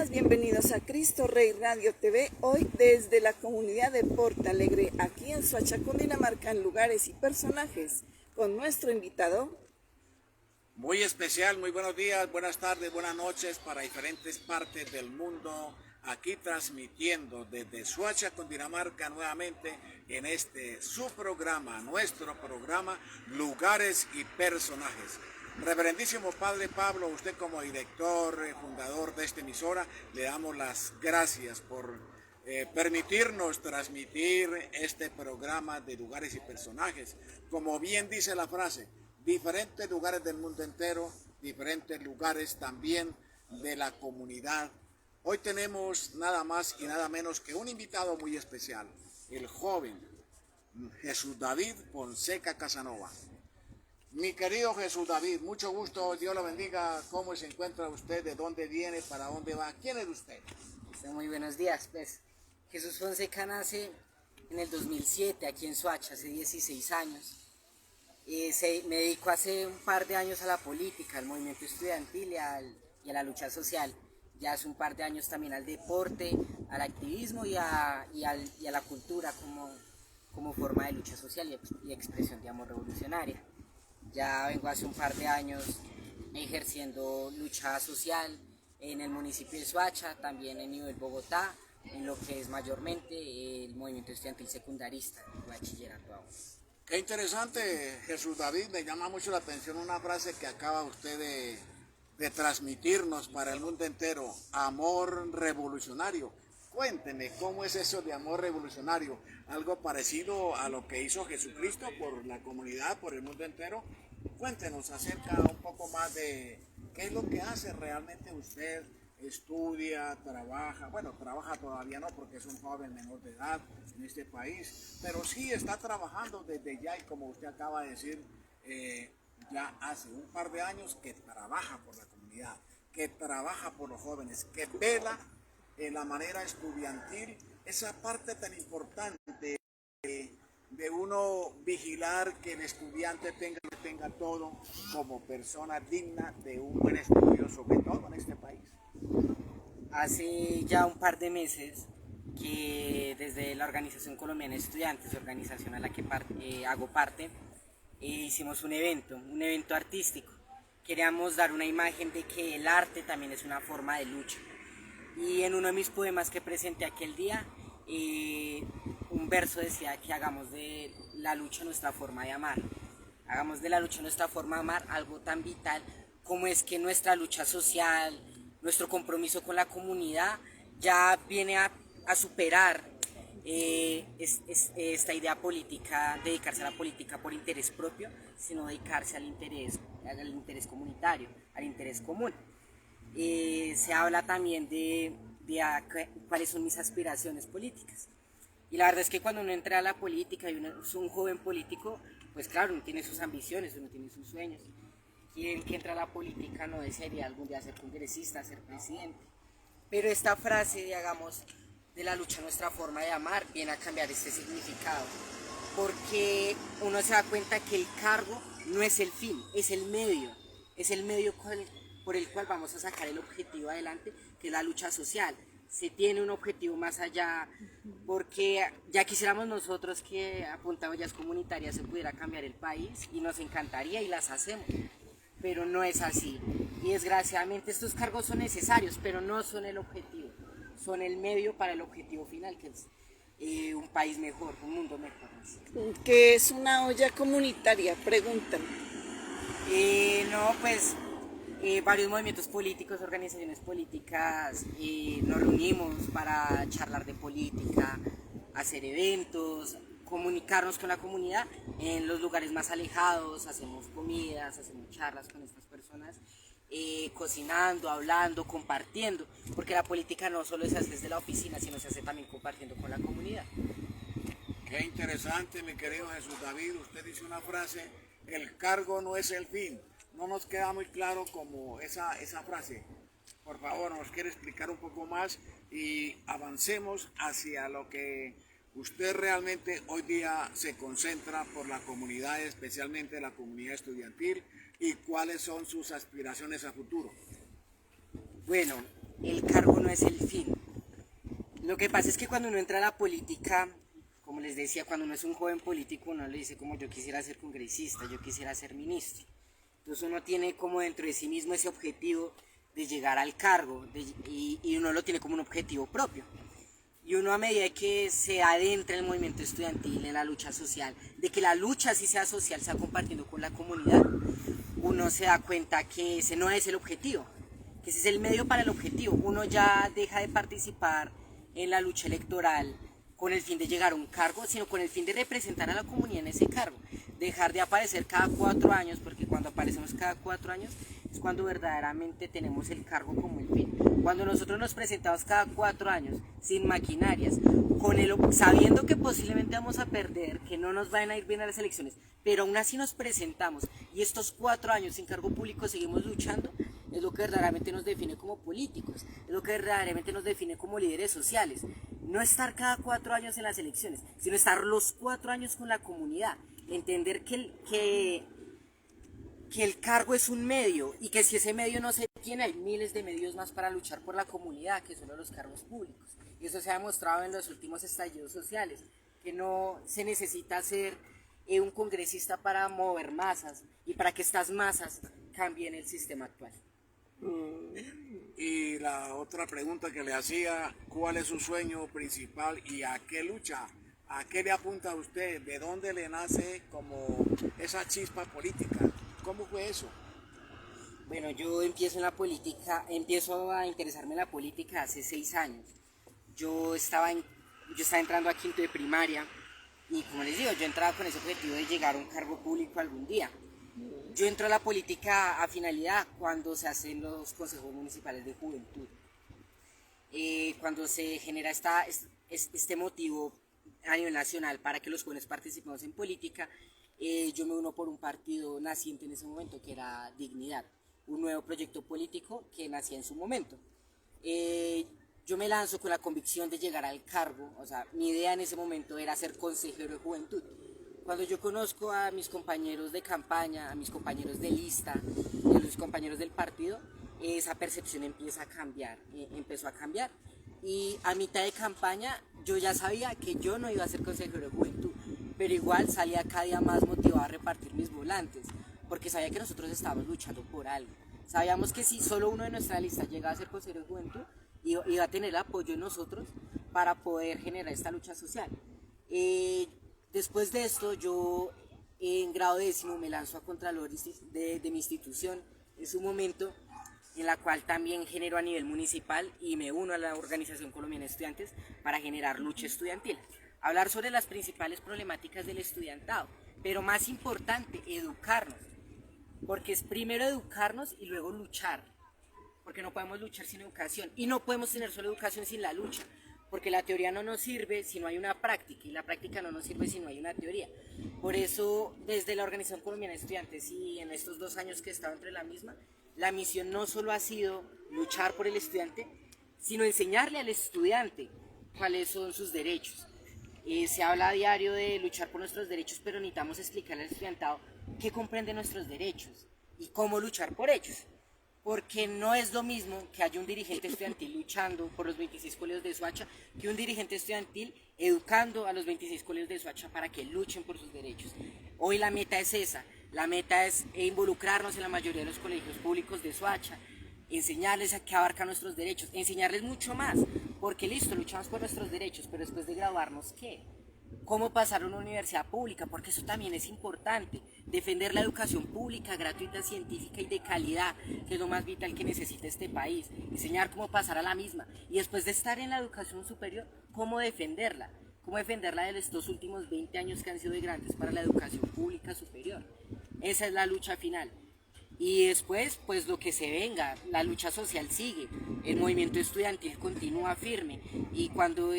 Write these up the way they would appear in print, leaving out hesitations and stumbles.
días, bienvenidos a Cristo Rey Radio TV, hoy desde la comunidad de Porta Alegre, aquí en Soacha, Cundinamarca, en lugares y personajes, con nuestro invitado. Muy especial, muy buenos días, buenas tardes, buenas noches para diferentes partes del mundo, aquí transmitiendo desde Soacha, Cundinamarca, nuevamente en su programa, nuestro programa, Lugares y Personajes. Reverendísimo Padre Pablo, usted como director, fundador de esta emisora, le damos las gracias por permitirnos transmitir este programa de Lugares y Personajes. Como bien dice la frase, diferentes lugares del mundo entero, diferentes lugares también de la comunidad. Hoy tenemos nada más y nada menos que un invitado muy especial, el joven Jesús David Fonseca Casanova. Mi querido Jesús David, mucho gusto, Dios lo bendiga. ¿Cómo se encuentra usted? ¿De dónde viene? ¿Para dónde va? ¿Quién es usted? Muy buenos días, pues Jesús Fonseca nace en el 2007 aquí en Soacha, hace 16 años. Me dedico hace un par de años a la política, al movimiento estudiantil y a la lucha social. Ya hace un par de años también al deporte, al activismo y a la cultura como forma de lucha social y expresión de amor revolucionaria. Ya vengo hace un par de años ejerciendo lucha social en el municipio de Soacha, también en nivel Bogotá, en lo que es mayormente el movimiento estudiantil secundarista, el bachillerato aún. Qué interesante, Jesús David, me llama mucho la atención una frase que acaba usted de transmitirnos para el mundo entero, amor revolucionario. Cuénteme, ¿cómo es eso de amor revolucionario? ¿Algo parecido a lo que hizo Jesucristo por la comunidad, por el mundo entero? Cuéntenos acerca un poco más de qué es lo que hace realmente usted. Estudia, trabaja, bueno, trabaja todavía no porque es un joven menor de edad en este país, pero sí está trabajando desde ya y como usted acaba de decir, ya hace un par de años que trabaja por la comunidad, que trabaja por los jóvenes, que vela en la manera estudiantil, esa parte tan importante de uno vigilar que el estudiante tenga todo como persona digna de un buen estudio, sobre todo en este país. Hace ya un par de meses que desde la Organización Colombiana de Estudiantes, organización a la que hago parte, hicimos un evento artístico. Queríamos dar una imagen de que el arte también es una forma de lucha. Y en uno de mis poemas que presenté aquel día, un verso decía que hagamos de la lucha nuestra forma de amar. Hagamos de la lucha nuestra forma de amar algo tan vital como es que nuestra lucha social, nuestro compromiso con la comunidad ya viene a superar esta idea política, dedicarse a la política por interés propio, sino dedicarse al interés comunitario, al interés común. Se habla también de cuáles son mis aspiraciones políticas. Y la verdad es que cuando uno entra a la política y uno es un joven político, pues claro, uno tiene sus ambiciones, uno tiene sus sueños. Y el que entra a la política no desearía algún día ser congresista, ser presidente. Pero esta frase de hagamos de la lucha nuestra forma de amar viene a cambiar este significado. Porque uno se da cuenta que el cargo no es el fin, es el medio por el cual vamos a sacar el objetivo adelante, que es la lucha social. Se tiene un objetivo más allá, porque ya quisiéramos nosotros que a punta de ollas comunitarias se pudiera cambiar el país, y nos encantaría y las hacemos, pero no es así. Y desgraciadamente estos cargos son necesarios, pero no son el objetivo, son el medio para el objetivo final, que es un país mejor, un mundo mejor. ¿Qué es una olla comunitaria? Preguntan. Varios movimientos políticos, organizaciones políticas, nos reunimos para charlar de política, hacer eventos, comunicarnos con la comunidad en los lugares más alejados, hacemos comidas, hacemos charlas con estas personas, cocinando, hablando, compartiendo, porque la política no solo se hace desde la oficina, sino se hace también compartiendo con la comunidad. Qué interesante, mi querido Jesús David, usted dice una frase, el cargo no es el fin. No nos queda muy claro como esa frase. Por favor, nos quiere explicar un poco más y avancemos hacia lo que usted realmente hoy día se concentra por la comunidad, especialmente la comunidad estudiantil, y cuáles son sus aspiraciones a futuro. Bueno, el cargo no es el fin. Lo que pasa es que cuando uno entra a la política, como les decía, cuando uno es un joven político, uno le dice como yo quisiera ser congresista, yo quisiera ser ministro. Entonces uno tiene como dentro de sí mismo ese objetivo de llegar al cargo y uno lo tiene como un objetivo propio. Y uno a medida que se adentra en el movimiento estudiantil, en la lucha social, de que la lucha sí sea social, sea compartiendo con la comunidad, uno se da cuenta que ese no es el objetivo, que ese es el medio para el objetivo. Uno ya deja de participar en la lucha electoral con el fin de llegar a un cargo, sino con el fin de representar a la comunidad en ese cargo. Dejar de aparecer cada 4 años, porque cuando aparecemos cada 4 años es cuando verdaderamente tenemos el cargo como el fin. Cuando nosotros nos presentamos cada 4 años sin maquinarias, sabiendo que posiblemente vamos a perder, que no nos van a ir bien a las elecciones, pero aún así nos presentamos y estos 4 años sin cargo público seguimos luchando, es lo que verdaderamente nos define como políticos, es lo que verdaderamente nos define como líderes sociales. No estar cada 4 años en las elecciones, sino estar los 4 años con la comunidad, entender que el cargo es un medio y que si ese medio no se tiene, hay miles de medios más para luchar por la comunidad, que son los cargos públicos. Y eso se ha demostrado en los últimos estallidos sociales, que no se necesita ser un congresista para mover masas y para que estas masas cambien el sistema actual. Y la otra pregunta que le hacía, ¿cuál es su sueño principal y a qué lucha? ¿A qué le apunta usted? ¿De dónde le nace como esa chispa política? ¿Cómo fue eso? Bueno, yo empiezo a interesarme en la política hace 6 años. Yo estaba entrando a quinto de primaria y como les digo, yo entraba con ese objetivo de llegar a un cargo público algún día. Yo entro a la política a finalidad cuando se hacen los consejos municipales de juventud. Cuando se genera este motivo a nivel nacional para que los jóvenes participemos en política, yo me uno por un partido naciente en ese momento que era Dignidad, un nuevo proyecto político que nacía en su momento. Yo me lanzo con la convicción de llegar al cargo, o sea, mi idea en ese momento era ser consejero de juventud. Cuando yo conozco a mis compañeros de campaña, a mis compañeros de lista, a los compañeros del partido, esa percepción empezó a cambiar. Y a mitad de campaña yo ya sabía que yo no iba a ser consejero de juventud, pero igual salía cada día más motivado a repartir mis volantes, porque sabía que nosotros estábamos luchando por algo. Sabíamos que si solo uno de nuestra lista llegaba a ser consejero de juventud, iba a tener el apoyo de nosotros para poder generar esta lucha social. Después de esto, yo en grado 10º me lanzo a Contralor de mi institución. Es un momento en la cual también genero a nivel municipal y me uno a la Organización Colombiana de Estudiantes para generar lucha estudiantil. Hablar sobre las principales problemáticas del estudiantado, pero más importante, educarnos. Porque es primero educarnos y luego luchar. Porque no podemos luchar sin educación y no podemos tener solo educación sin la lucha. Porque la teoría no nos sirve si no hay una práctica y la práctica no nos sirve si no hay una teoría. Por eso, desde la Organización Colombiana de Estudiantes y en estos 2 años que he estado entre la misma, la misión no solo ha sido luchar por el estudiante, sino enseñarle al estudiante cuáles son sus derechos. Se habla a diario de luchar por nuestros derechos, pero necesitamos explicarle al estudiantado qué comprende nuestros derechos y cómo luchar por ellos. Porque no es lo mismo que haya un dirigente estudiantil luchando por los 26 colegios de Soacha que un dirigente estudiantil educando a los 26 colegios de Soacha para que luchen por sus derechos. Hoy la meta es esa, la meta es involucrarnos en la mayoría de los colegios públicos de Soacha, enseñarles a qué abarcan nuestros derechos, enseñarles mucho más, porque listo, luchamos por nuestros derechos, pero después de graduarnos, ¿qué? ¿Cómo pasar a una universidad pública? Porque eso también es importante. Defender la educación pública, gratuita, científica y de calidad, que es lo más vital que necesita este país. Enseñar cómo pasar a la misma. Y después de estar en la educación superior, cómo defenderla. Cómo defenderla de estos últimos 20 años que han sido de grandes para la educación pública superior. Esa es la lucha final. Y después, pues lo que se venga, la lucha social sigue, el movimiento estudiantil continúa firme y cuando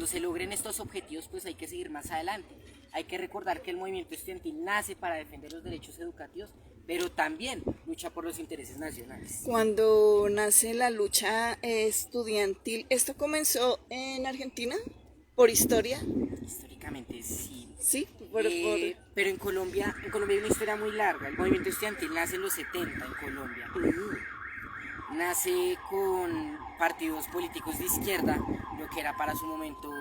se logren estos objetivos, pues hay que seguir más adelante. Hay que recordar que el movimiento estudiantil nace para defender los derechos educativos, pero también lucha por los intereses nacionales. Cuando nace la lucha estudiantil, ¿esto comenzó en Argentina? ¿Por historia? Históricamente sí. Sí, pero en Colombia hay una historia muy larga. El movimiento estudiantil nace en los 70 en Colombia. nace con partidos políticos de izquierda, lo que era para su momento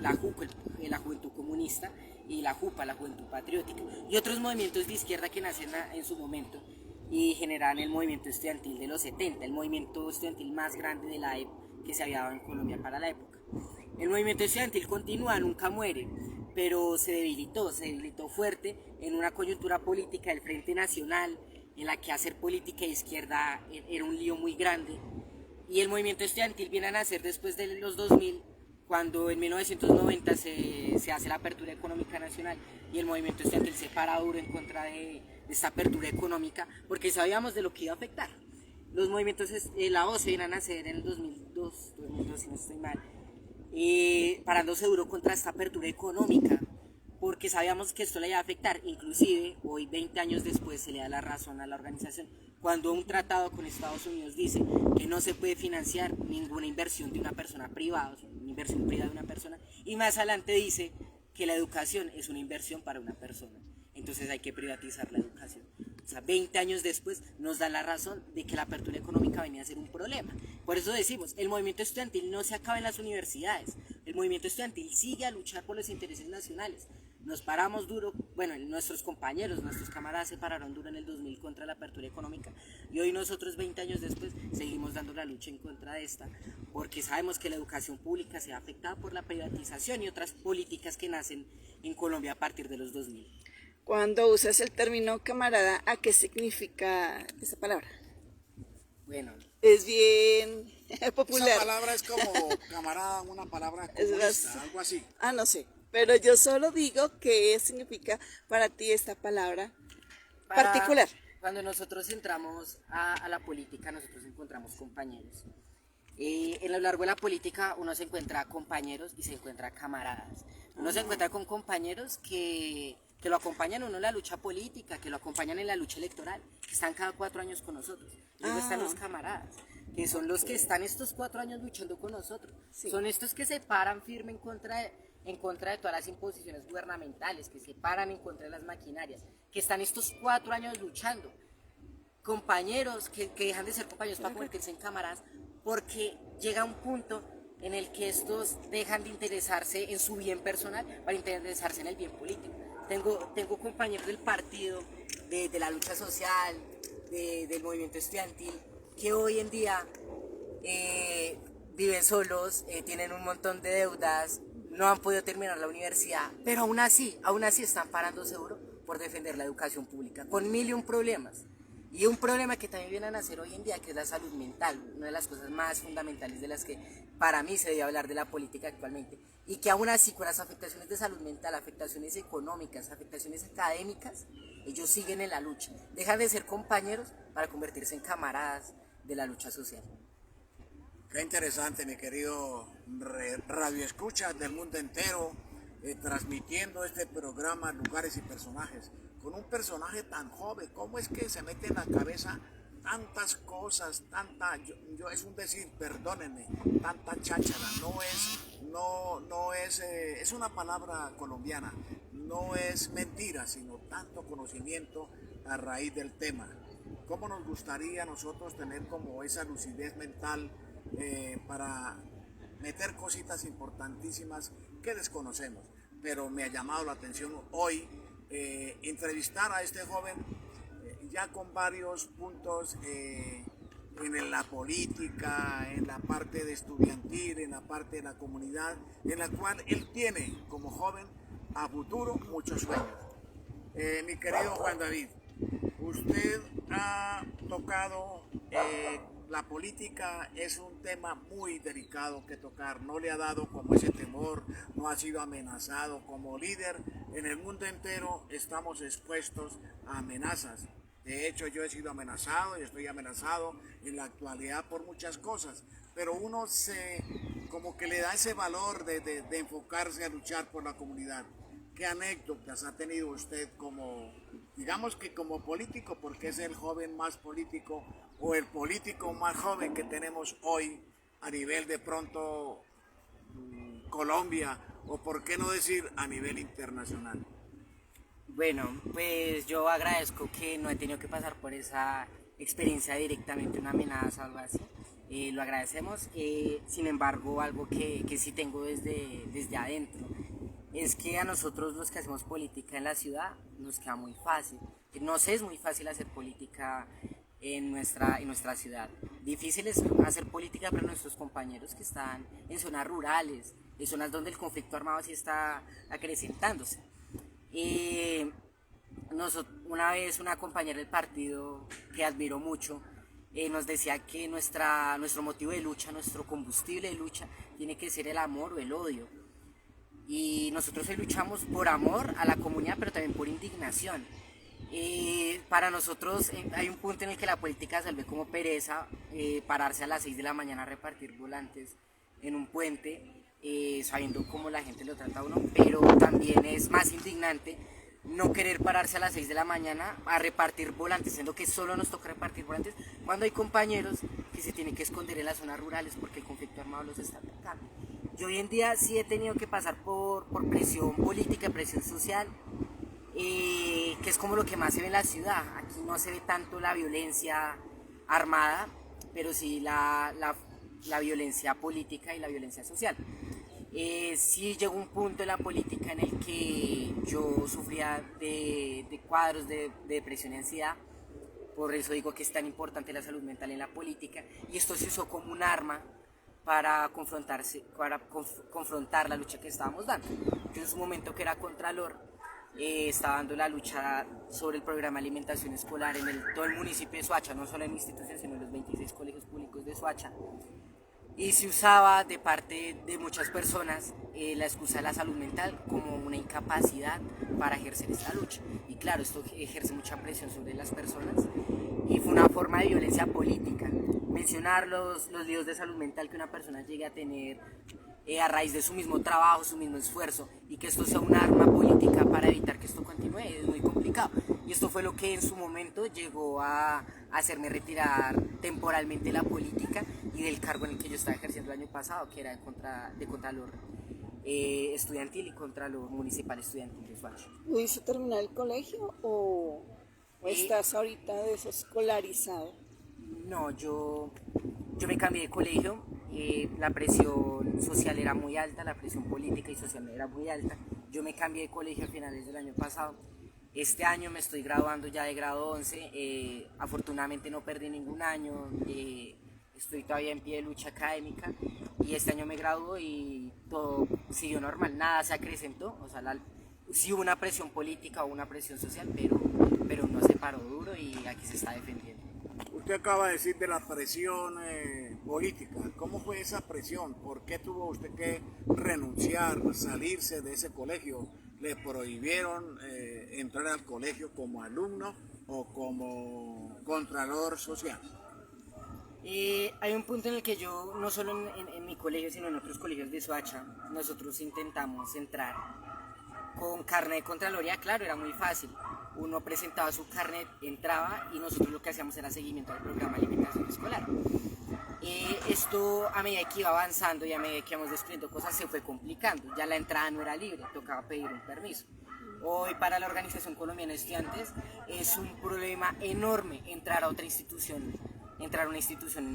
la JUC, la Juventud Comunista, y la JUPA, la Juventud Patriótica, y otros movimientos de izquierda que nacen en su momento y generan el movimiento estudiantil de los 70, el movimiento estudiantil más grande de la época que se había dado en Colombia para la época. El movimiento estudiantil continúa, nunca muere, pero se debilitó fuerte en una coyuntura política del Frente Nacional, en la que hacer política de izquierda era un lío muy grande. Y el movimiento estudiantil viene a nacer después de los 2000, cuando en 1990 se hace la apertura económica nacional y el movimiento estudiantil se para duro en contra de esta apertura económica, porque sabíamos de lo que iba a afectar. Los movimientos, la OCE viene a nacer en el 2002 si no estoy mal, parándose duro contra esta apertura económica, porque sabíamos que esto le iba a afectar. Inclusive hoy, 20 años después, se le da la razón a la organización cuando un tratado con Estados Unidos dice que no se puede financiar ninguna inversión de una persona privada, una inversión privada de una persona, y más adelante dice que la educación es una inversión para una persona, entonces hay que privatizar la educación. O sea, 20 años después nos da la razón de que la apertura económica venía a ser un problema. Por eso decimos, el movimiento estudiantil no se acaba en las universidades, el movimiento estudiantil sigue a luchar por los intereses nacionales. Nos paramos duro, bueno, nuestros compañeros, nuestros camaradas se pararon duro en el 2000 contra la apertura económica, y hoy nosotros 20 años después seguimos dando la lucha en contra de esta, porque sabemos que la educación pública se ve afectada por la privatización y otras políticas que nacen en Colombia a partir de los 2000. Cuando usas el término camarada, ¿a qué significa esa palabra? Bueno, Es bien popular. Esa palabra es como camarada, una palabra comunista, algo así. Ah, no sé, pero yo solo digo qué significa para ti esta palabra particular. Cuando nosotros entramos a la política, nosotros encontramos compañeros. En lo largo de la política uno se encuentra compañeros y se encuentra camaradas. Uno se encuentra con compañeros que lo acompañan a uno en la lucha política, que lo acompañan en la lucha electoral, que están cada 4 años con nosotros. Luego están los camaradas, que son los que están estos 4 años luchando con nosotros. Sí. Son estos que se paran firme en contra de todas las imposiciones gubernamentales, que se paran en contra de las maquinarias, que están estos 4 años luchando. Compañeros que dejan de ser compañeros para convertirse en camaradas, porque llega un punto en el que estos dejan de interesarse en su bien personal para interesarse en el bien político. Tengo compañeros del partido, de la lucha social, del movimiento estudiantil, que hoy en día viven solos, tienen un montón de deudas, no han podido terminar la universidad, pero aún así están parándose duro por defender la educación pública, con 1001 problemas. Y un problema que también viene a nacer hoy en día, que es la salud mental, una de las cosas más fundamentales de las que para mí se debe hablar de la política actualmente. Y que aún así, con las afectaciones de salud mental, afectaciones económicas, afectaciones académicas, ellos siguen en la lucha. Dejan de ser compañeros para convertirse en camaradas de la lucha social. Qué interesante, mi querido Radio Escucha del mundo entero, transmitiendo este programa Lugares y Personajes, con un personaje tan joven. ¿Cómo es que se mete en la cabeza tantas cosas, es un decir, perdónenme, tanta cháchara? Es una palabra colombiana, no es mentira, sino tanto conocimiento a raíz del tema. ¿Cómo nos gustaría a nosotros tener como esa lucidez mental para meter cositas importantísimas que desconocemos? Pero me ha llamado la atención hoy entrevistar a este joven ya con varios puntos en la política, en la parte de estudiantil, en la parte de la comunidad, en la cual él tiene como joven a futuro muchos sueños. Mi querido Juan David, usted ha tocado la política, es un tema muy delicado que tocar, no le ha dado como ese temor, no ha sido amenazado como líder. En el mundo entero estamos expuestos a amenazas. De hecho, yo he sido amenazado y estoy amenazado en la actualidad por muchas cosas, pero uno como que le da ese valor de enfocarse a luchar por la comunidad. ¿Qué anécdotas ha tenido usted como, digamos que como político, porque es el joven más político o el político más joven que tenemos hoy a nivel de pronto Colombia, o por qué no decir a nivel internacional? Bueno, pues yo agradezco que no he tenido que pasar por esa experiencia directamente una amenaza o algo así. Lo agradecemos. Sin embargo, algo que sí tengo desde adentro es que a nosotros los que hacemos política en la ciudad nos queda muy fácil. Nos es muy fácil hacer política en nuestra ciudad. Difícil es hacer política para nuestros compañeros que están en zonas rurales, en zonas donde el conflicto armado sí está acrecentándose. Una vez una compañera del partido que admiro mucho nos decía que nuestro motivo de lucha, nuestro combustible de lucha tiene que ser el amor o el odio. Y nosotros hoy luchamos por amor a la comunidad, pero también por indignación. Para nosotros hay un punto en el que la política se ve como pereza, pararse a las 6 de la mañana a repartir volantes en un puente, sabiendo cómo la gente lo trata a uno, pero también es más indignante no querer pararse a las 6 de la mañana a repartir volantes, siendo que solo nos toca repartir volantes cuando hay compañeros que se tienen que esconder en las zonas rurales porque el conflicto armado los está atacando. Yo hoy en día sí he tenido que pasar por presión política, presión social, que es como lo que más se ve en la ciudad. Aquí no se ve tanto la violencia armada, pero sí la violencia política y la violencia social. Sí llegó un punto en la política en el que yo sufría de cuadros de depresión y ansiedad. Por eso digo que es tan importante la salud mental en la política, y esto se usó como un arma para confrontar la lucha que estábamos dando. Yo en su momento, que era contralor, estaba dando la lucha sobre el programa de alimentación escolar en todo el municipio de Soacha, no solo en mi institución, sino en los 26 colegios públicos de Soacha. Y se usaba de parte de muchas personas la excusa de la salud mental como una incapacidad para ejercer esta lucha. Y claro, esto ejerce mucha presión sobre las personas y fue una forma de violencia política. Mencionar los líos de salud mental que una persona llegue a tener a raíz de su mismo trabajo, su mismo esfuerzo, y que esto sea un arma política para evitar que esto continúe, es muy complicado. Y esto fue lo que en su momento llegó a hacerme retirar temporalmente la política y del cargo en el que yo estaba ejerciendo el año pasado, que era de Contralor estudiantil y Contralor municipal estudiantil de Soacha. ¿Pudiste terminar el colegio o estás ahorita desescolarizado? No, yo me cambié de colegio. La presión social era muy alta, la presión política y social era muy alta. Yo me cambié de colegio a finales del año pasado. Este año me estoy graduando ya de grado 11, afortunadamente no perdí ningún año, estoy todavía en pie de lucha académica, y este año me graduó y todo siguió normal, nada se acrecentó, o sea, sí hubo una presión política o una presión social, pero no se paró duro y aquí se está defendiendo. Usted acaba de decir de la presión política. ¿Cómo fue esa presión? ¿Por qué tuvo usted que renunciar, salirse de ese colegio? ¿Le prohibieron entrar al colegio como alumno o como contralor social? Hay un punto en el que yo, no solo en mi colegio, sino en otros colegios de Soacha, nosotros intentamos entrar con carnet de Contraloría. Claro, era muy fácil. Uno presentaba su carnet, entraba, y nosotros lo que hacíamos era seguimiento del programa de alimentación escolar. Esto, a medida que iba avanzando y a medida que íbamos descubriendo cosas, se fue complicando. Ya la entrada no era libre, tocaba pedir un permiso. Hoy, para la Organización Colombiana de Estudiantes es un problema enorme entrar a una institución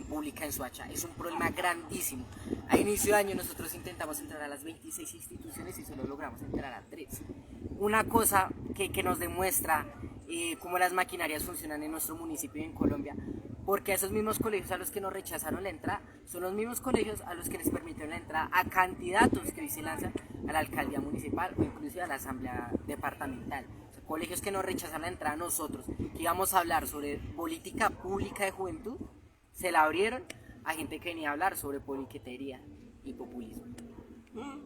pública en Soacha. Es un problema grandísimo. A inicio de año nosotros intentamos entrar a las 26 instituciones y solo logramos entrar a 3. Una cosa que nos demuestra cómo las maquinarias funcionan en nuestro municipio y en Colombia, porque a esos mismos colegios a los que nos rechazaron la entrada son los mismos colegios a los que les permitieron la entrada a candidatos que hoy se lanzan a la alcaldía municipal o inclusive a la asamblea departamental. O sea, colegios que nos rechazan la entrada a nosotros, que íbamos a hablar sobre política pública de juventud, se la abrieron a gente que venía a hablar sobre politiquería y populismo.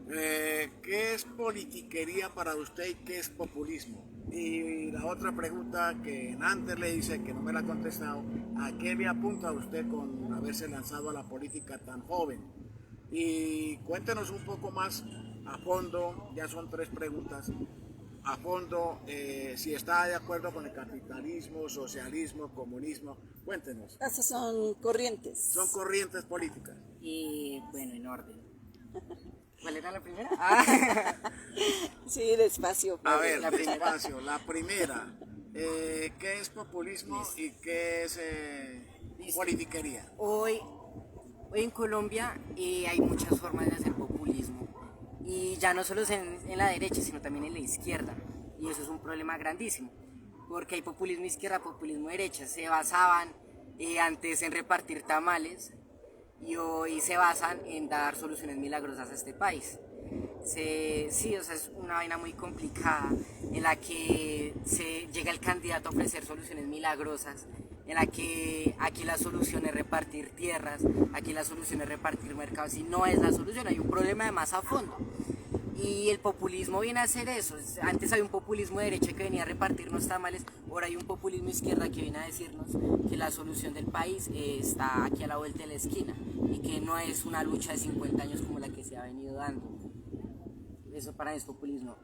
¿Qué es politiquería para usted y qué es populismo? Y la otra pregunta que antes le hice, que no me la ha contestado, ¿a qué le apunta usted con haberse lanzado a la política tan joven? Y cuéntenos un poco más a fondo, ya son 3 preguntas, a fondo, si está de acuerdo con el capitalismo, socialismo, comunismo, cuéntenos. Esas son corrientes. Son corrientes políticas. Y bueno, en orden. ¿Cuál era la primera? Sí, despacio. A ver, la primera. despacio. La primera, ¿Qué es populismo y qué es politiquería? Hoy en Colombia hay muchas formas de hacer populismo y ya no solo es en la derecha, sino también en la izquierda, y eso es un problema grandísimo, porque hay populismo izquierda, populismo derecha. Se basaban antes en repartir tamales y hoy se basan en dar soluciones milagrosas a este país. Sí, o sea, es una vaina muy complicada en la que se llega el candidato a ofrecer soluciones milagrosas, en la que aquí la solución es repartir tierras, aquí la solución es repartir mercados, y no es la solución, hay un problema de más a fondo. Y el populismo viene a hacer eso. Antes había un populismo de derecha que venía a repartirnos tamales, ahora hay un populismo izquierda que viene a decirnos que la solución del país está aquí a la vuelta de la esquina y que no es una lucha de 50 años como la que se ha venido dando. Eso para mí es populismo.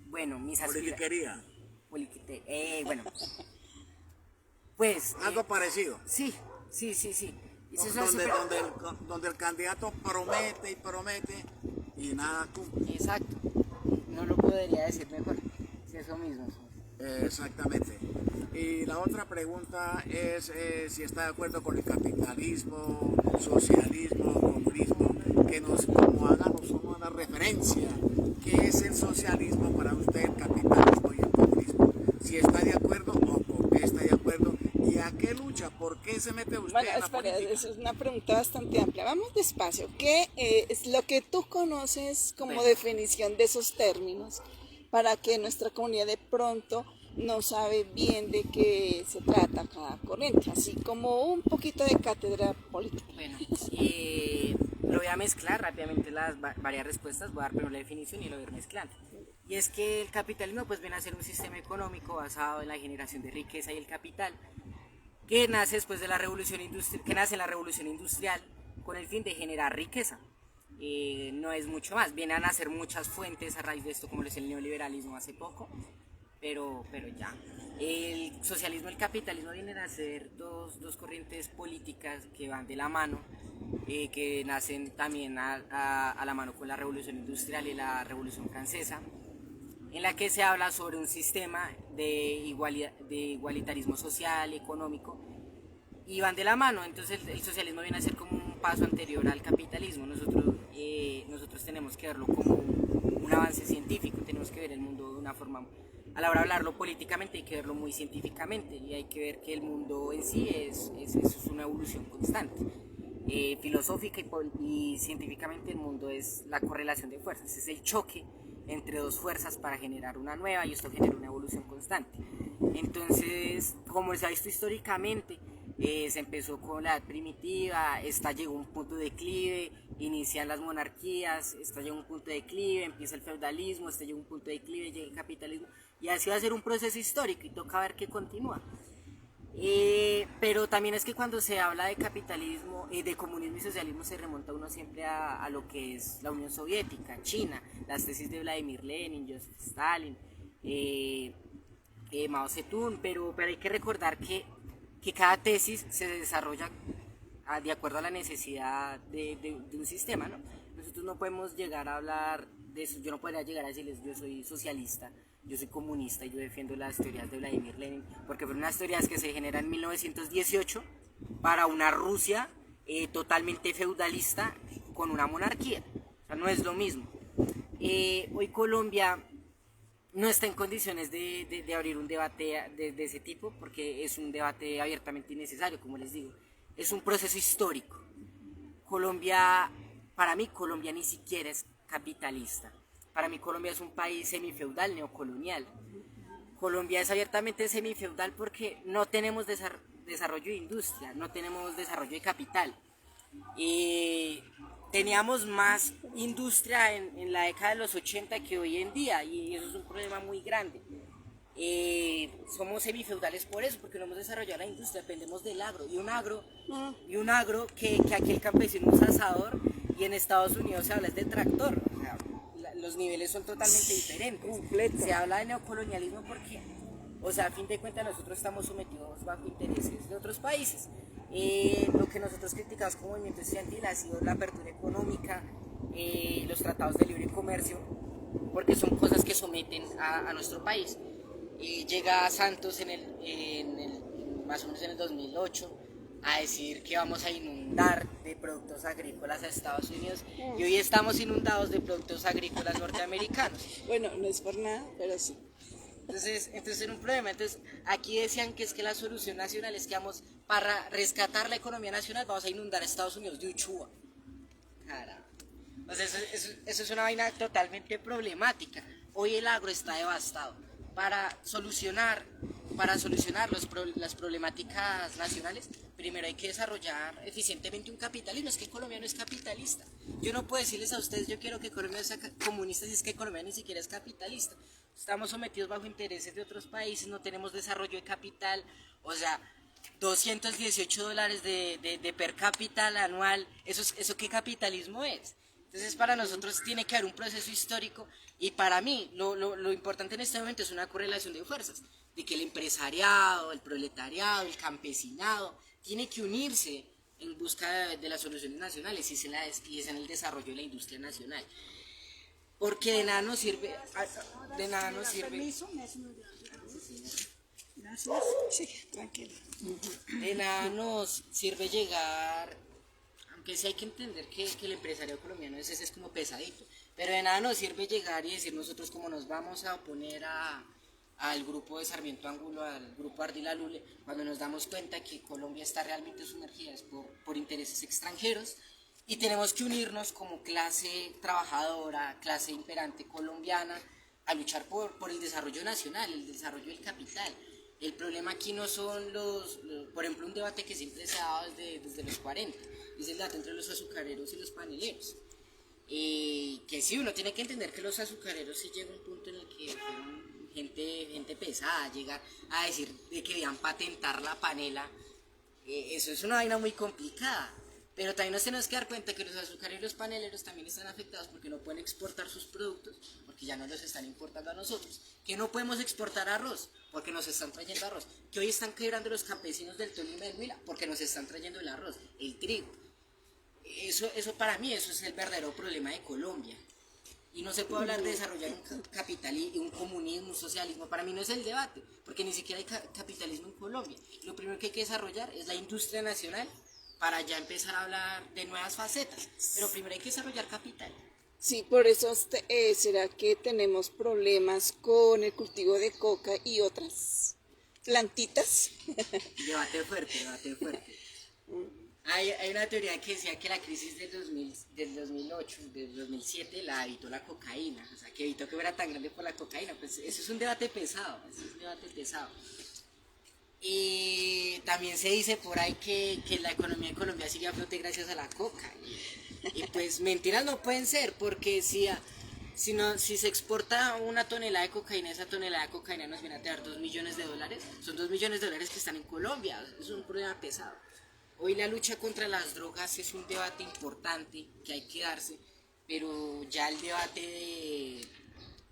Bueno, mis Politiquería. Bueno, pues... Algo parecido. Sí. Y Donde el candidato promete y promete y nada cumple. Exacto. No lo podría decir mejor. Es eso mismo. Exactamente. Y la otra pregunta es si está de acuerdo con el capitalismo, socialismo, comunismo, que como háganos una referencia. ¿Qué es el socialismo para usted, el capitalismo y el comunismo? Si está de acuerdo o por qué está de acuerdo y a qué lucha, por qué se mete usted en la política. Eso es una pregunta bastante amplia. Vamos despacio. ¿Qué es lo que tú conoces como Bueno. definición de esos términos para que nuestra comunidad de pronto no sabe bien de qué se trata cada corriente? Así como un poquito de cátedra política. Bueno, lo voy a mezclar rápidamente las varias respuestas. Voy a dar primero la definición y lo voy a ir mezclando. Y es que el capitalismo pues viene a ser un sistema económico basado en la generación de riqueza y el capital, que nace después de la revolución industrial, que nace en la revolución industrial con el fin de generar riqueza. No es mucho más, vienen a nacer muchas fuentes a raíz de esto, como lo es el neoliberalismo hace poco, pero ya. El socialismo y el capitalismo vienen a ser dos corrientes políticas que van de la mano, que nacen también a la mano con la revolución industrial y la revolución francesa, en la que se habla sobre un sistema de igualitarismo social y económico, y van de la mano. Entonces el socialismo viene a ser como un paso anterior al capitalismo. Nosotros tenemos que verlo como un avance científico, tenemos que ver el mundo de una forma, a la hora de hablarlo políticamente hay que verlo muy científicamente, y hay que ver que el mundo en sí es una evolución constante. Filosófica y científicamente el mundo es la correlación de fuerzas, es el choque entre dos fuerzas para generar una nueva, y esto genera una evolución constante. Entonces, como se ha visto históricamente, se empezó con la edad primitiva, esta llegó a un punto de declive, inician las monarquías, esta llegó a un punto de declive, empieza el feudalismo, este llega a un punto de declive, llega el capitalismo, y así va a ser un proceso histórico y toca ver qué continúa. Pero también es que cuando se habla de capitalismo, de comunismo y socialismo, se remonta uno siempre a lo que es la Unión Soviética, China, las tesis de Vladimir Lenin, Joseph Stalin, Mao Zedong, pero hay que recordar que cada tesis se desarrolla de acuerdo a la necesidad de un sistema, ¿no? Nosotros no podemos llegar a hablar de eso, yo no podría llegar a decirles yo soy socialista, yo soy comunista y yo defiendo las teorías de Vladimir Lenin, porque fueron unas teorías que se generan en 1918 para una Rusia totalmente feudalista con una monarquía. O sea, no es lo mismo. Hoy Colombia no está en condiciones de abrir un debate de ese tipo, porque es un debate abiertamente innecesario, como les digo. Es un proceso histórico. Para mí Colombia ni siquiera es capitalista. Para mí Colombia es un país semifeudal, neocolonial. Colombia es abiertamente semifeudal porque no tenemos desarrollo de industria, no tenemos desarrollo de capital. Teníamos más industria en la década de los 80 que hoy en día, y eso es un problema muy grande. Somos semifeudales por eso, porque no hemos desarrollado la industria, dependemos del agro, y un agro que aquí el campesino es asador, y en Estados Unidos se habla de tractor. O sea, los niveles son totalmente diferentes. Completo. Se habla de neocolonialismo porque, o sea, a fin de cuentas nosotros estamos sometidos bajo intereses de otros países. Lo que nosotros criticamos como movimiento estudiantil ha sido la apertura económica, los tratados de libre comercio, porque son cosas que someten a nuestro país. llega Santos más o menos en el 2008 a decir que vamos a inundar de productos agrícolas a Estados Unidos y hoy estamos inundados de productos agrícolas norteamericanos. Bueno, no es por nada, pero sí. Entonces era un problema. Entonces aquí decían que es que la solución nacional es que vamos, para rescatar la economía nacional, vamos a inundar a Estados Unidos de Uchuva. Caramba. Entonces eso es una vaina totalmente problemática. Hoy el agro está devastado. Para solucionar las problemáticas nacionales, primero hay que desarrollar eficientemente un capitalismo. Es que Colombia no es capitalista. Yo no puedo decirles a ustedes, yo quiero que Colombia sea comunista, si es que Colombia ni siquiera es capitalista. Estamos sometidos bajo intereses de otros países, no tenemos desarrollo de capital, o sea, $218 de per cápita anual, ¿eso qué capitalismo es? Entonces para nosotros tiene que haber un proceso histórico y para mí lo importante en este momento es una correlación de fuerzas, de que el empresariado, el proletariado, el campesinado tiene que unirse en busca de las soluciones nacionales y es en el desarrollo de la industria nacional. Porque de nada nos sirve, Gracias. Sí, tranquilo. de nada nos sirve llegar, aunque sí hay que entender que el empresario colombiano ese es como pesadito, pero de nada nos sirve llegar y decir nosotros cómo nos vamos a oponer al grupo de Sarmiento Angulo, al grupo Ardila Lule, cuando nos damos cuenta que Colombia está realmente sumergida por intereses extranjeros y tenemos que unirnos como clase trabajadora, clase imperante colombiana, a luchar por el desarrollo nacional, el desarrollo del capital. El problema aquí no son por ejemplo, un debate que siempre se ha dado desde los 40, es el debate entre los azucareros y los paneleros. Que sí, uno tiene que entender que los azucareros sí llega un punto en el que fueron gente pesada, llegar a decir de que debían patentar la panela, eso es una vaina muy complicada. Pero también nos tenemos que dar cuenta que los azucareros y los paneleros también están afectados porque no pueden exportar sus productos, porque ya no los están importando a nosotros. Que no podemos exportar arroz, porque nos están trayendo arroz. Que hoy están quebrando los campesinos del Tolima y del Huila, porque nos están trayendo el arroz, el trigo. Eso para mí, eso es el verdadero problema de Colombia. Y no se puede hablar de desarrollar un capitalismo, un comunismo, un socialismo. Para mí no es el debate, porque ni siquiera hay capitalismo en Colombia. Lo primero que hay que desarrollar es la industria nacional para ya empezar a hablar de nuevas facetas. Pero primero hay que desarrollar capital. Sí, por eso será que tenemos problemas con el cultivo de coca y otras plantitas. Debate fuerte, debate fuerte. Hay una teoría que decía que la crisis del 2008, del 2007, la evitó la cocaína. O sea, que evitó que fuera tan grande por la cocaína. Pues eso es un debate pesado, Y también se dice por ahí que la economía de Colombia sigue a flote gracias a la coca. Y pues mentiras no pueden ser, porque si se exporta una tonelada de cocaína, esa tonelada de cocaína nos viene a traer $2 millones. Son $2 millones que están en Colombia. Es un problema pesado. Hoy la lucha contra las drogas es un debate importante que hay que darse, pero ya el debate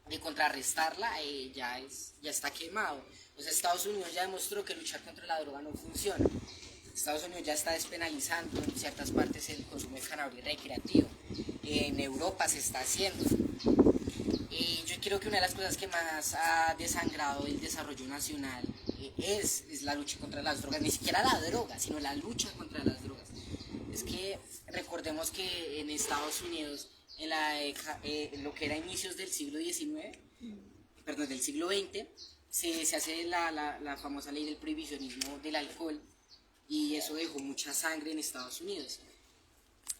de contrarrestarla ya está quemado. O sea, Estados Unidos ya demostró que luchar contra la droga no funciona. Estados Unidos ya está despenalizando en ciertas partes el consumo de cannabis recreativo. En Europa se está haciendo. Yo creo que una de las cosas que más ha desangrado el desarrollo nacional es la lucha contra las drogas, ni siquiera la droga, sino la lucha contra las drogas. Es que recordemos que en Estados Unidos, lo que era inicios del siglo XIX, perdón, del siglo XX, se hace la famosa ley del prohibicionismo del alcohol y eso dejó mucha sangre en Estados Unidos.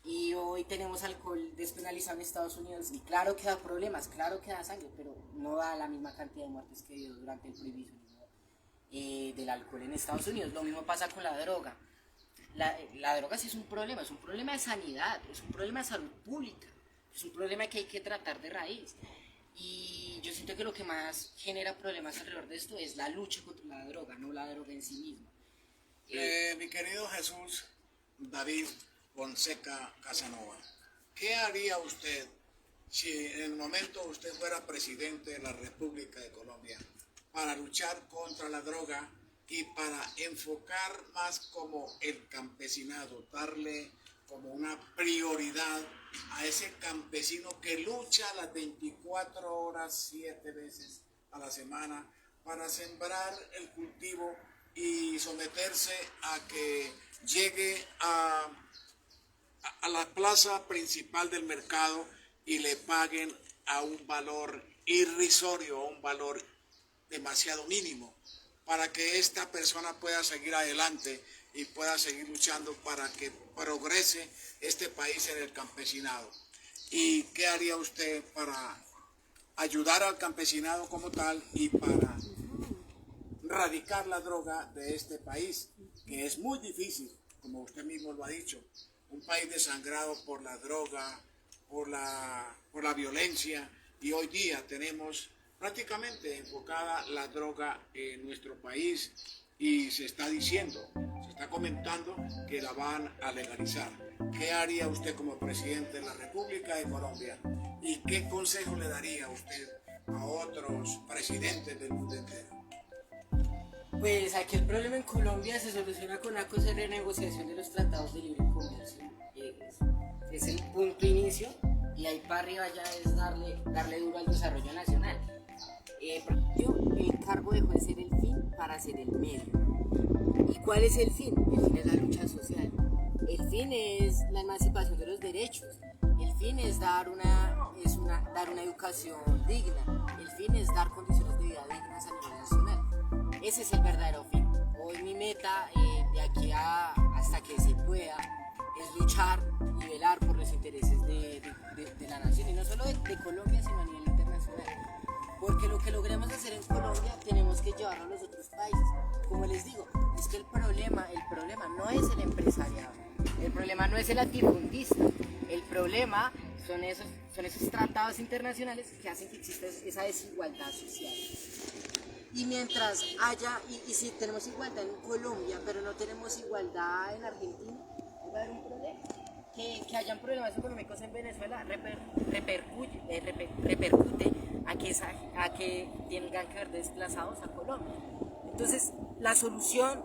Y hoy tenemos alcohol despenalizado en Estados Unidos y claro que da problemas, claro que da sangre, pero no da la misma cantidad de muertes que dio durante el prohibicionismo del alcohol en Estados Unidos. Lo mismo pasa con la droga. La droga sí es un problema de sanidad, es un problema de salud pública, es un problema que hay que tratar de raíz. Y yo siento que lo que más genera problemas alrededor de esto es la lucha contra la droga, no la droga en sí misma. Mi querido Jesús David Fonseca Casanova, ¿qué haría usted si en el momento usted fuera presidente de la República de Colombia para luchar contra la droga y para enfocar más como el campesinado, darle como una prioridad a ese campesino que lucha las 24 horas, 7 veces a la semana para sembrar el cultivo y someterse a que llegue a la plaza principal del mercado y le paguen a un valor irrisorio, a un valor demasiado mínimo, para que esta persona pueda seguir adelante y pueda seguir luchando para que progrese este país en el campesinado. ¿Y qué haría usted para ayudar al campesinado como tal y para erradicar la droga de este país, que es muy difícil, como usted mismo lo ha dicho, un país desangrado por la droga, por la violencia, y hoy día tenemos prácticamente enfocada la droga en nuestro país y se está diciendo, se está comentando que la van a legalizar. ¿Qué haría usted como presidente de la República de Colombia? ¿Y qué consejo le daría usted a otros presidentes del mundo entero? Pues aquí el problema en Colombia se soluciona con una cosa de renegociación de los tratados de libre comercio. Es el punto inicio y ahí para arriba ya es darle duro al desarrollo nacional. El cargo dejó de ser el fin para ser el medio. ¿Y cuál es el fin? El fin es la lucha social. El fin es la emancipación de los derechos. El fin es dar una educación digna. El fin es dar condiciones de vida dignas a nivel nacional. Ese es el verdadero fin. Hoy mi meta de aquí hasta que se pueda es luchar y velar por los intereses de la nación y no solo de Colombia sino a nivel internacional. Porque lo que logremos hacer en Colombia tenemos que llevarlo a los otros países. Como les digo, es que el problema no es el empresariado, el problema no es el latifundista, el problema son esos tratados internacionales que hacen que exista esa desigualdad social. Y mientras haya, y si tenemos igualdad en Colombia, pero no tenemos igualdad en Argentina, va a haber un problema. Que hayan problemas económicos en Venezuela repercute a que tengan que ver desplazados a Colombia. Entonces, la solución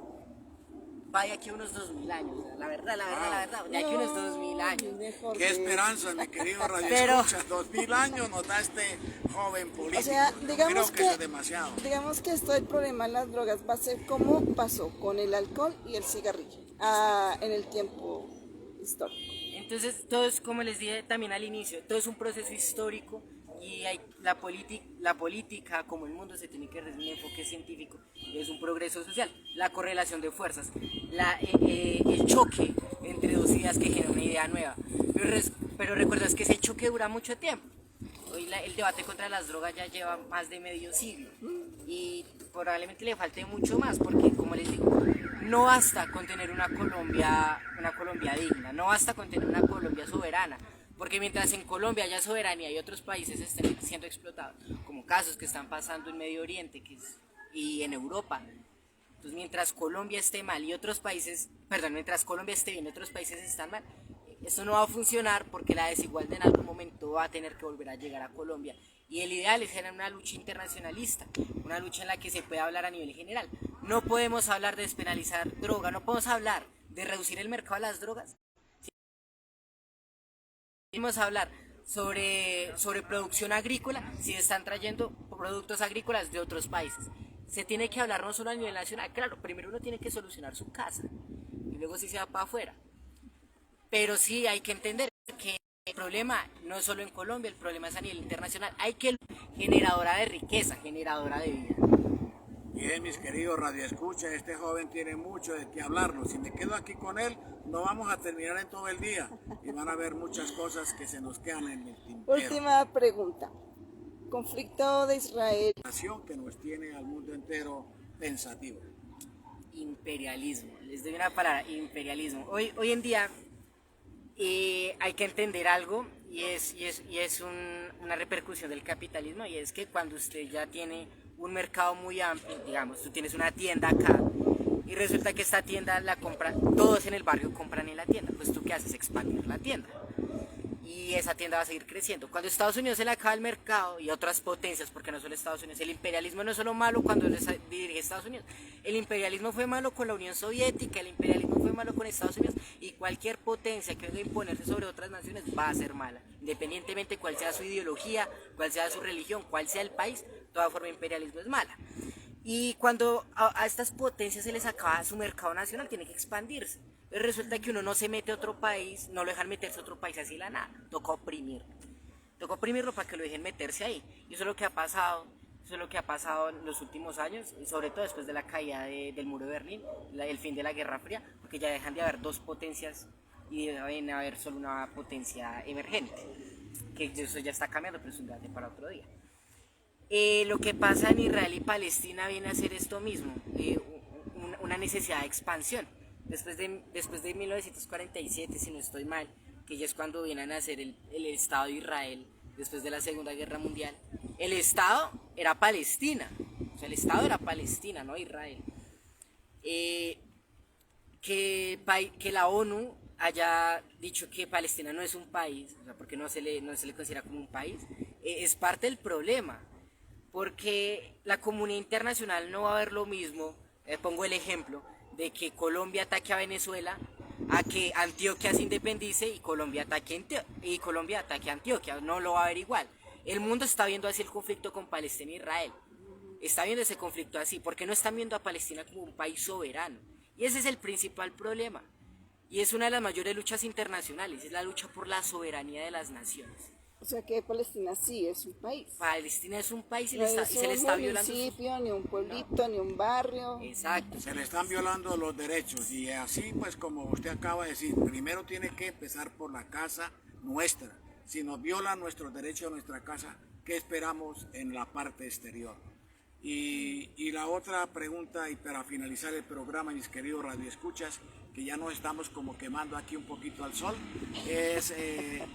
va de aquí a unos 2000 años, la verdad, de aquí a unos 2000 años. Qué esperanza, mi querido Radio Escuchas, 2000 años nos da este joven político. O sea, digamos creo que eso es demasiado. Digamos que esto del problema de las drogas va a ser como pasó con el alcohol y el cigarrillo en el tiempo histórico. Entonces, todo es, como les dije también al inicio, todo es un proceso histórico y la política, como el mundo, se tiene que dar un enfoque científico y es un progreso social, la correlación de fuerzas, el choque entre dos ideas que generan una idea nueva. Pero recuerdas que ese choque dura mucho tiempo. Hoy el debate contra las drogas ya lleva más de medio siglo y probablemente le falte mucho más porque, como les digo, no basta con tener una Colombia digna, no basta con tener una Colombia soberana, porque mientras en Colombia haya soberanía y otros países estén siendo explotados, como casos que están pasando en Medio Oriente y en Europa, entonces mientras Colombia esté mal y mientras Colombia esté bien y otros países están mal, eso no va a funcionar porque la desigualdad en algún momento va a tener que volver a llegar a Colombia. Y el ideal es generar una lucha internacionalista, una lucha en la que se pueda hablar a nivel general. No podemos hablar de despenalizar droga, no podemos hablar de reducir el mercado de las drogas. Podemos hablar sobre producción agrícola si están trayendo productos agrícolas de otros países. Se tiene que hablar no solo a nivel nacional, claro, primero uno tiene que solucionar su casa y luego sí se va para afuera. Pero sí hay que entender que el problema no es solo en Colombia, el problema es a nivel internacional. Hay que generadora de riqueza, generadora de vida. Bien, mis queridos radioescuchas, este joven tiene mucho de qué hablarnos. Si me quedo aquí con él, no vamos a terminar en todo el día y van a ver muchas cosas que se nos quedan en el tintero. Última pregunta. Conflicto de Israel. Que nos tiene al mundo entero pensativo. Imperialismo, les doy una palabra, imperialismo. Hoy en día hay que entender algo y es una repercusión del capitalismo, y es que cuando usted ya tiene un mercado muy amplio, digamos, tú tienes una tienda acá y resulta que esta tienda la compran, todos en el barrio compran en la tienda, pues tú qué haces, expandir la tienda y esa tienda va a seguir creciendo. Cuando Estados Unidos se le acaba el mercado y otras potencias, porque no solo Estados Unidos, el imperialismo no es solo malo cuando dirige Estados Unidos, el imperialismo fue malo con la Unión Soviética, el imperialismo fue malo con Estados Unidos, y cualquier potencia que venga a imponerse sobre otras naciones va a ser mala, independientemente cuál sea su ideología, cuál sea su religión, cuál sea el país, toda forma de imperialismo es mala. Y cuando a estas potencias se les acaba su mercado nacional, tiene que expandirse. Resulta que uno no se mete a otro país, no lo dejan meterse a otro país así la nada, toca oprimirlo. Toca oprimirlo para que lo dejen meterse ahí. Y eso es lo que ha pasado, eso es lo que ha pasado en los últimos años, y sobre todo después de la caída del muro de Berlín, el fin de la Guerra Fría, porque ya dejan de haber dos potencias y deben haber solo una potencia emergente, que eso ya está cambiando, pero es un debate para otro día. Lo que pasa en Israel y Palestina viene a ser esto mismo, una necesidad de expansión. Después de 1947, si no estoy mal, que ya es cuando viene a nacer el Estado de Israel, después de la Segunda Guerra Mundial, el Estado era Palestina, o sea, el Estado era Palestina, no Israel. Que la ONU haya dicho que Palestina no es un país, o sea, porque no se le considera como un país, es parte del problema, porque la comunidad internacional no va a ver lo mismo, pongo el ejemplo, de que Colombia ataque a Venezuela, a que Antioquia se independice y Colombia ataque a Antioquia, no lo va a ver igual. El mundo está viendo así el conflicto con Palestina e Israel, está viendo ese conflicto así, porque no están viendo a Palestina como un país soberano, y ese es el principal problema, y es una de las mayores luchas internacionales, es la lucha por la soberanía de las naciones. O sea que Palestina sí es un país. Palestina es un país y, No se le está violando. No es un municipio, ni un pueblito, ni un barrio. Exacto. Se le están violando los derechos y así pues como usted acaba de decir, primero tiene que empezar por la casa nuestra. Si nos violan nuestros derechos en nuestra casa, ¿qué esperamos en la parte exterior? Y la otra pregunta, y para finalizar el programa, mis queridos radioescuchas, que ya nos estamos como quemando aquí un poquito al sol, es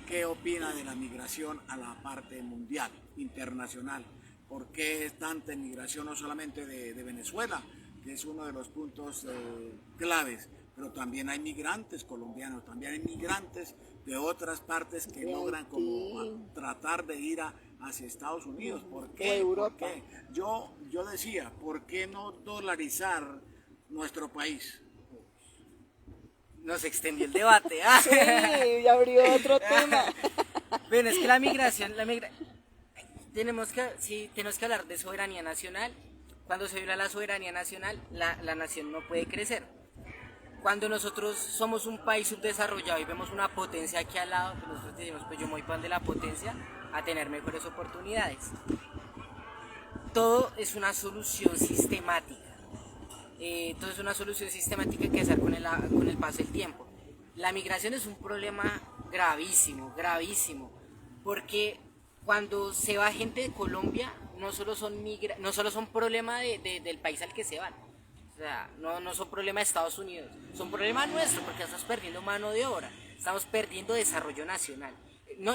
¿qué opina de la migración a la parte mundial, internacional? ¿Por qué es tanta migración no solamente de Venezuela, que es uno de los puntos claves, pero también hay migrantes colombianos, también hay migrantes de otras partes que logran como tratar de ir hacia Estados Unidos? ¿Por qué? O Europa. ¿Por qué? Yo decía, ¿por qué no dolarizar nuestro país? Nos extendió el debate. Sí, ya abrió otro tema. Bueno, es que la migración, tenemos que hablar de soberanía nacional. Cuando se viola la soberanía nacional, la nación no puede crecer. Cuando nosotros somos un país subdesarrollado y vemos una potencia aquí al lado, pues nosotros decimos, pues yo me voy para donde la potencia a tener mejores oportunidades. Todo es una solución sistemática. Todo es una solución sistemática que hacer con el paso del tiempo. La migración es un problema gravísimo, gravísimo, porque cuando se va gente de Colombia, no solo son problema del país al que se van. O sea, no son problema de Estados Unidos, son problema nuestro, porque estamos perdiendo mano de obra, estamos perdiendo desarrollo nacional.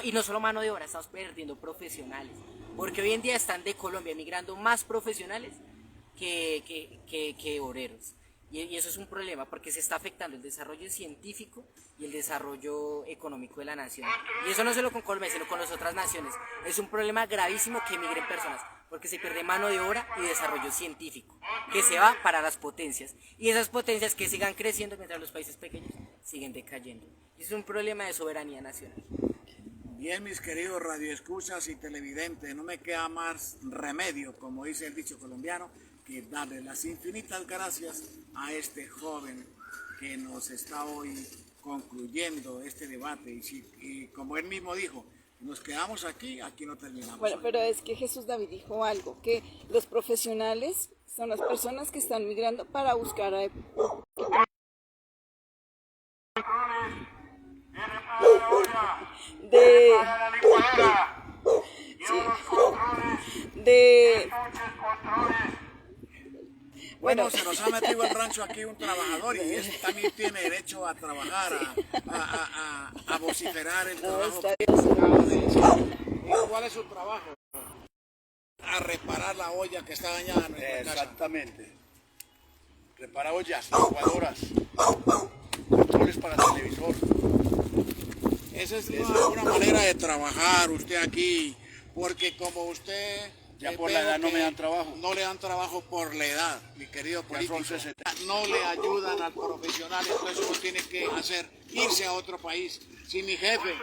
Y no solo mano de obra, estamos perdiendo profesionales, porque hoy en día están de Colombia migrando más profesionales que obreros. Y eso es un problema, porque se está afectando el desarrollo científico y el desarrollo económico de la nación. Y eso no solo con Colombia, sino con las otras naciones. Es un problema gravísimo que emigren personas, porque se pierde mano de obra y desarrollo científico, que se va para las potencias. Y esas potencias que sigan creciendo mientras los países pequeños siguen decayendo. Y es un problema de soberanía nacional. Bien, mis queridos radioescuchas y televidentes, no me queda más remedio, como dice el dicho colombiano, que darle las infinitas gracias a este joven que nos está hoy concluyendo este debate. Y como él mismo dijo, nos quedamos aquí no terminamos. Bueno, pero es que Jesús David dijo algo, que los profesionales son las personas que están migrando para buscar Bueno, se nos ha metido al rancho aquí un trabajador y ese también tiene derecho a trabajar, a vociferar el trabajo. ¿Cuál es su trabajo? A reparar la olla que está dañada en nuestra casa. Exactamente. Repara ollas, licuadoras, controles para televisor. Esa es una manera de trabajar usted aquí, porque como usted... Ya por la edad no me dan trabajo. No le dan trabajo por la edad, mi querido político. Ya son 60. No le ayudan al profesional, entonces uno tiene que irse a otro país. Si mi jefe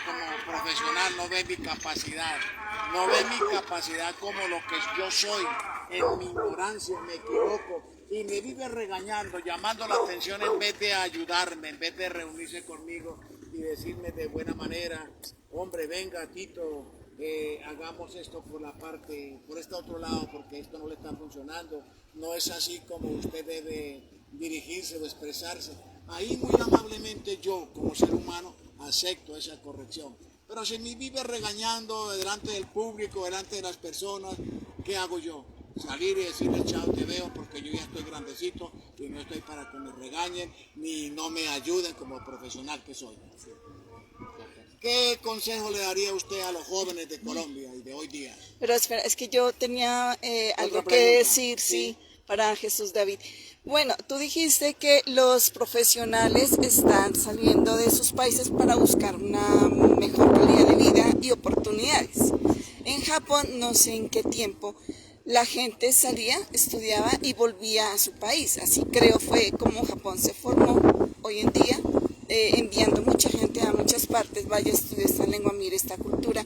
como profesional no ve mi capacidad como lo que yo soy, en mi ignorancia me equivoco y me vive regañando, llamando la atención en vez de ayudarme, en vez de reunirse conmigo y decirme de buena manera, hombre, venga Tito, hagamos esto por este otro lado, porque esto no le está funcionando, no es así como usted debe dirigirse o expresarse. Ahí muy amablemente yo, como ser humano, acepto esa corrección. Pero si me vive regañando delante del público, delante de las personas, ¿qué hago yo? Salir y decirle chao, te veo, porque yo ya estoy grandecito y no estoy para que me regañen ni no me ayuden como profesional que soy. ¿Qué consejo le daría usted a los jóvenes de Colombia y de hoy día? Pero espera, es que yo tenía algo que pregunta, decir, sí, para Jesús David. Bueno, tú dijiste que los profesionales están saliendo de sus países para buscar una mejor calidad de vida y oportunidades. En Japón, no sé en qué tiempo, la gente salía, estudiaba y volvía a su país. Así creo fue como Japón se formó hoy en día, enviando mucha gente a muchas partes, vaya, estudie esta lengua, mire esta cultura,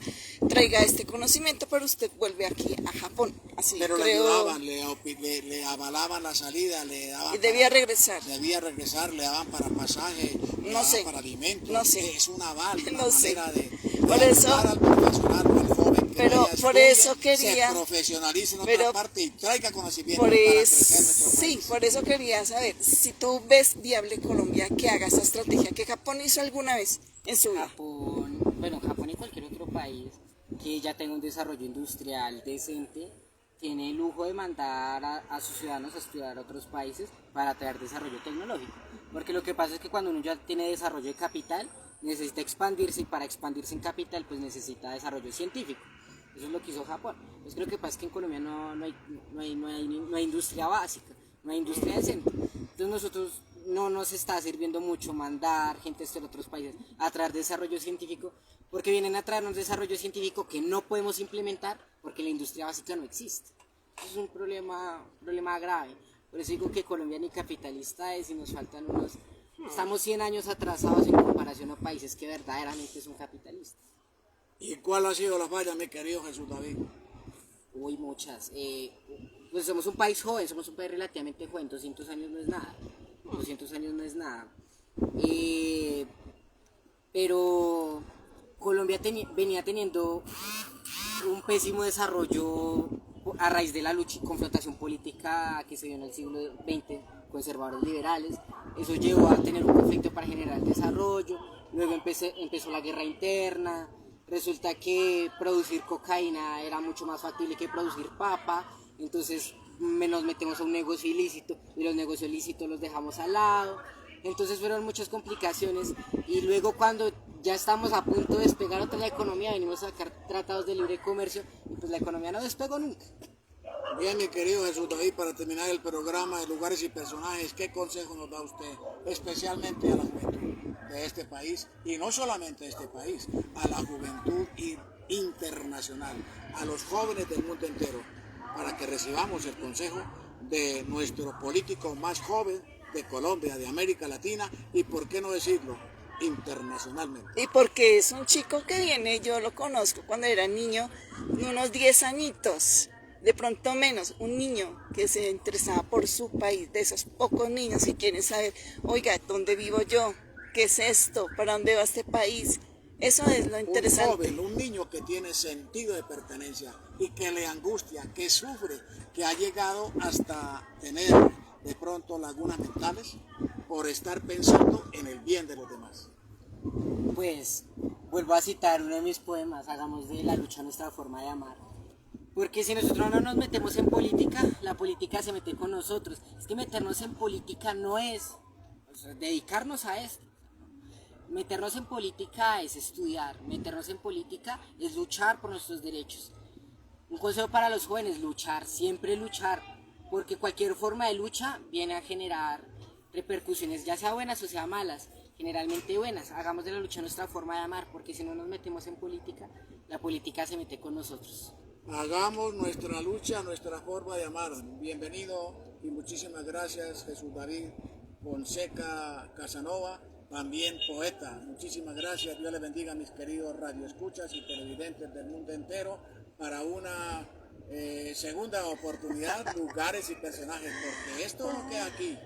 traiga este conocimiento, pero usted vuelve aquí a Japón. Así Pero creo, le ayudaban, le avalaban la salida, le daban y debía regresar. debía regresar, le daban para pasaje, le No daban sé, para alimentos. no sé. Es un aval, una No sé. manera de Por eso- ayudar al profesional o al joven que pero vaya, por estudie, eso quería- se profesionalice en pero- otra parte y traiga conocimiento Por para eso, crecer nuestro sí, país. por eso quería saber, si tú ves viable Colombia que haga esa estrategia que Japón hizo alguna vez en su vida. Japón y cualquier otro país que ya tenga un desarrollo industrial decente, tiene el lujo de mandar a sus ciudadanos a estudiar a otros países para traer desarrollo tecnológico. Porque lo que pasa es que cuando uno ya tiene desarrollo de capital, necesita expandirse y para expandirse en capital, pues necesita desarrollo científico. Eso es lo que hizo Japón. Pues lo que pasa es que en Colombia no hay industria básica, no hay industria decente. Entonces nosotros no nos está sirviendo mucho mandar gente de otros países a traer desarrollo científico, porque vienen a traernos desarrollo científico que no podemos implementar porque la industria básica no existe. Eso es un problema grave. Por eso digo que Colombia ni capitalista es y nos faltan unos... Estamos 100 años atrasados en comparación a países que verdaderamente son capitalistas. ¿Y cuál ha sido la falla, mi querido Jesús David? Uy, muchas. Pues somos un país joven, somos un país relativamente joven, 200 años no es nada. 200 años no es nada. Pero Colombia venía teniendo un pésimo desarrollo a raíz de la lucha y confrontación política que se dio en el siglo XX, conservadores liberales. Eso llevó a tener un conflicto para generar desarrollo, luego empezó la guerra interna, resulta que producir cocaína era mucho más factible que producir papa, entonces nos metemos a un negocio ilícito y los negocios ilícitos los dejamos al lado. Entonces fueron muchas complicaciones y luego cuando ya estamos a punto de despegar otra la economía, venimos a sacar tratados de libre comercio y pues la economía no despegó nunca. Bien, mi querido Jesús David, para terminar el programa de lugares y personajes, ¿qué consejo nos da usted, especialmente a la juventud de este país, y no solamente de este país, a la juventud internacional, a los jóvenes del mundo entero, para que recibamos el consejo de nuestro político más joven de Colombia, de América Latina, y por qué no decirlo, internacionalmente? Y porque es un chico que viene, yo lo conozco cuando era niño, unos 10 añitos, de pronto menos, un niño que se interesaba por su país, de esos pocos niños que quieren saber, oiga, ¿dónde vivo yo? ¿Qué es esto? ¿Para dónde va este país? Eso es lo interesante. Un joven, un niño que tiene sentido de pertenencia y que le angustia, que sufre, que ha llegado hasta tener de pronto lagunas mentales por estar pensando en el bien de los demás. Pues vuelvo a citar uno de mis poemas, hagamos de la lucha nuestra forma de amar. Porque si nosotros no nos metemos en política, la política se mete con nosotros. Es que meternos en política no es dedicarnos a esto. Meternos en política es estudiar, meternos en política es luchar por nuestros derechos. Un consejo para los jóvenes, luchar, siempre luchar, porque cualquier forma de lucha viene a generar repercusiones, ya sea buenas o sea malas, generalmente buenas. Hagamos de la lucha nuestra forma de amar, porque si no nos metemos en política, la política se mete con nosotros. Hagamos nuestra lucha, nuestra forma de amar. Bienvenido y muchísimas gracias, Jesús David Fonseca Casanova, también poeta. Muchísimas gracias. Dios les bendiga a mis queridos radioescuchas y televidentes del mundo entero para una segunda oportunidad, lugares y personajes, porque esto no queda aquí.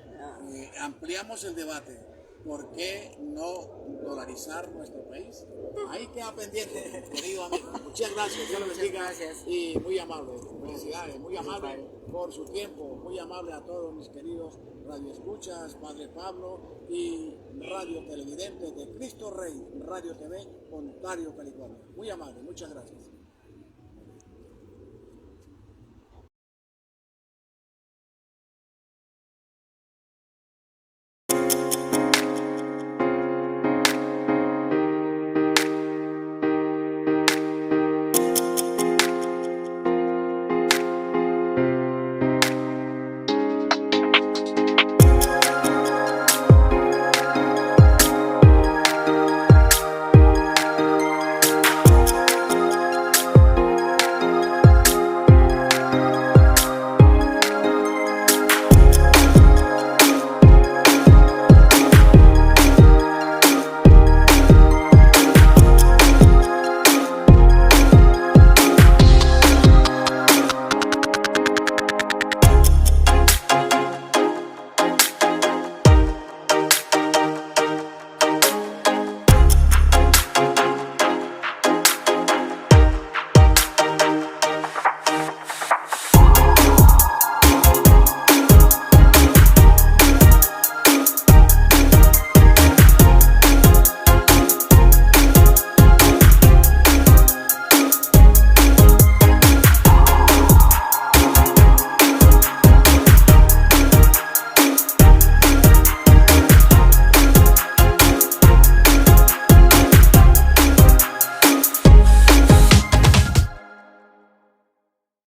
Ampliamos el debate. ¿Por qué no dolarizar nuestro país? Ahí queda pendiente, querido amigo. Muchas gracias, Dios lo bendiga. Gracias. Y muy amable, felicidades, muy amable por su tiempo, muy amable a todos mis queridos radioescuchas, Padre Pablo y radio televidentes de Cristo Rey, Radio TV, Ontario, California. Muy amable, muchas gracias.